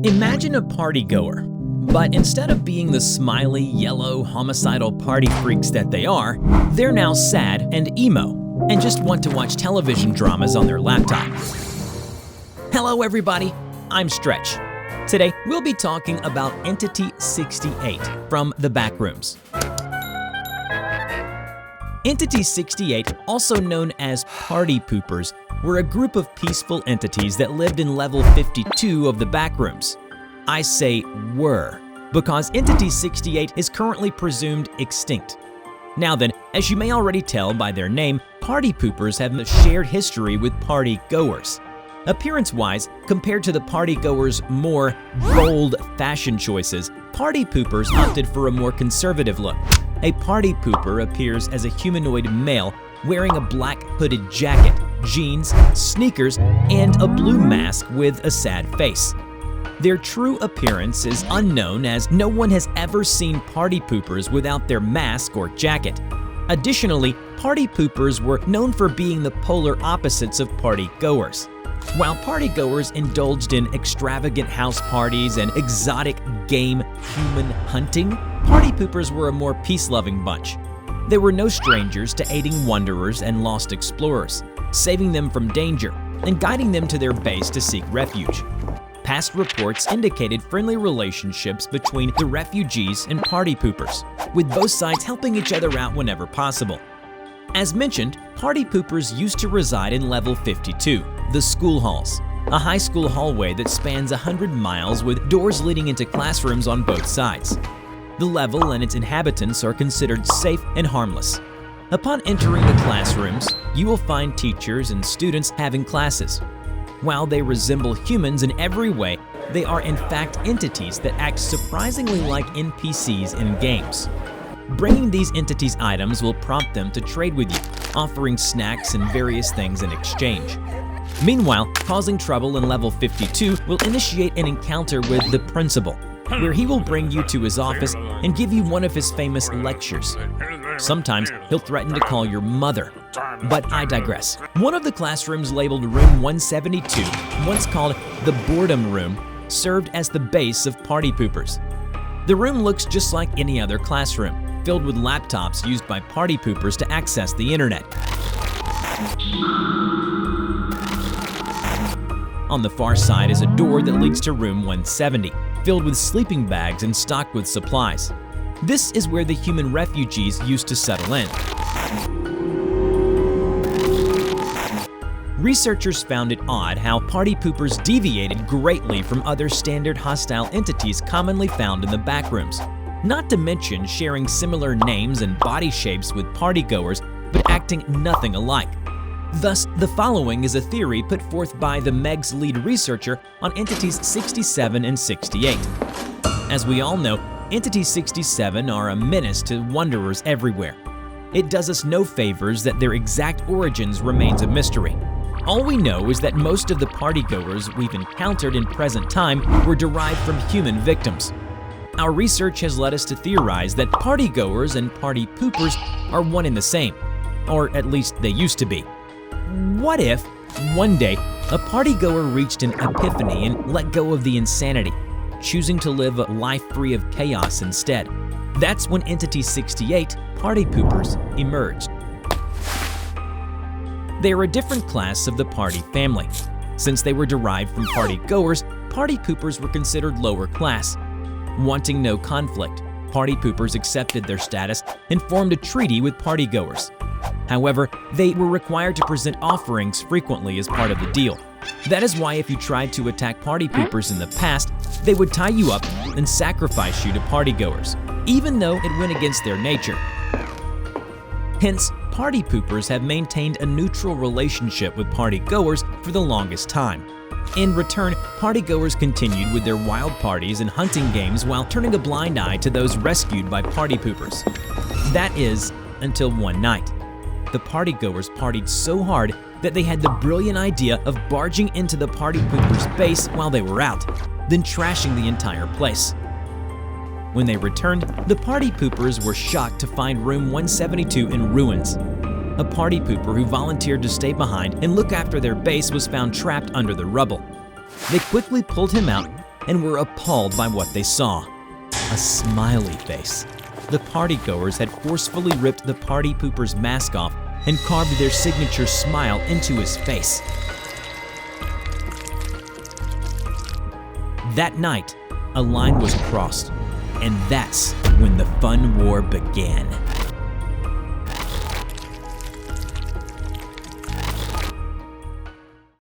Imagine a partygoer, but instead of being the smiley, yellow, homicidal party freaks that they are, they're now sad and emo, and just want to watch television dramas on their laptop. Hello everybody, I'm Stretch. Today, we'll be talking about Entity 68 from the Backrooms. Entity 68, also known as Partypoopers, were a group of peaceful entities that lived in level 52 of the Backrooms. I say were, because Entity 68 is currently presumed extinct. Now then, as you may already tell by their name, Partypoopers have a shared history with party-goers. Appearance-wise, compared to the party-goers' more bold fashion choices, Partypoopers opted for a more conservative look. A party pooper appears as a humanoid male wearing a black hooded jacket, jeans, sneakers, and a blue mask with a sad face. Their true appearance is unknown, as no one has ever seen party poopers without their mask or jacket. Additionally, party poopers were known for being the polar opposites of party goers. While partygoers indulged in extravagant house parties and exotic game human hunting, partypoopers were a more peace-loving bunch. They were no strangers to aiding wanderers and lost explorers, saving them from danger, and guiding them to their base to seek refuge. Past reports indicated friendly relationships between the refugees and partypoopers, with both sides helping each other out whenever possible. As mentioned, partypoopers used to reside in level 52, the school halls, a high school hallway that spans 100 miles with doors leading into classrooms on both sides. The level and its inhabitants are considered safe and harmless. Upon entering the classrooms, you will find teachers and students having classes. While they resemble humans in every way, they are in fact entities that act surprisingly like NPCs in games. Bringing these entities' items will prompt them to trade with you, offering snacks and various things in exchange. Meanwhile, causing trouble in level 52 will initiate an encounter with the principal, where he will bring you to his office and give you one of his famous lectures. Sometimes he'll threaten to call your mother. But I digress. One of the classrooms labeled Room 172, once called the Boredom Room, served as the base of Partypoopers. The room looks just like any other classroom, filled with laptops used by Partypoopers to access the internet. On the far side is a door that leads to Room 170, filled with sleeping bags and stocked with supplies. This is where the human refugees used to settle in. Researchers found it odd how Partypoopers deviated greatly from other standard hostile entities commonly found in the Backrooms, not to mention sharing similar names and body shapes with partygoers, but acting nothing alike. Thus, the following is a theory put forth by the MEG's lead researcher on Entities 67 and 68. As we all know, Entities 67 are a menace to wanderers everywhere. It does us no favors that their exact origins remains a mystery. All we know is that most of the partygoers we've encountered in present time were derived from human victims. Our research has led us to theorize that partygoers and partypoopers are one and the same, or at least they used to be. What if, one day, a partygoer reached an epiphany and let go of the insanity, choosing to live a life free of chaos instead? That's when Entity 68, Partypoopers, emerged. They are a different class of the party family. Since they were derived from partygoers, partypoopers were considered lower class. Wanting no conflict, partypoopers accepted their status and formed a treaty with partygoers. However, they were required to present offerings frequently as part of the deal. That is why if you tried to attack partypoopers in the past, they would tie you up and sacrifice you to partygoers, even though it went against their nature. Hence, partypoopers have maintained a neutral relationship with partygoers for the longest time. In return, partygoers continued with their wild parties and hunting games while turning a blind eye to those rescued by partypoopers. That is, until one night. The partygoers partied so hard that they had the brilliant idea of barging into the partypoopers' base while they were out, then trashing the entire place. When they returned, the partypoopers were shocked to find Room 172 in ruins. A partypooper who volunteered to stay behind and look after their base was found trapped under the rubble. They quickly pulled him out, and were appalled by what they saw. A smiley face. The partygoers had forcefully ripped the Partypoopers' mask off and carved their signature smile into his face. That night, a line was crossed, and that's when the fun war began.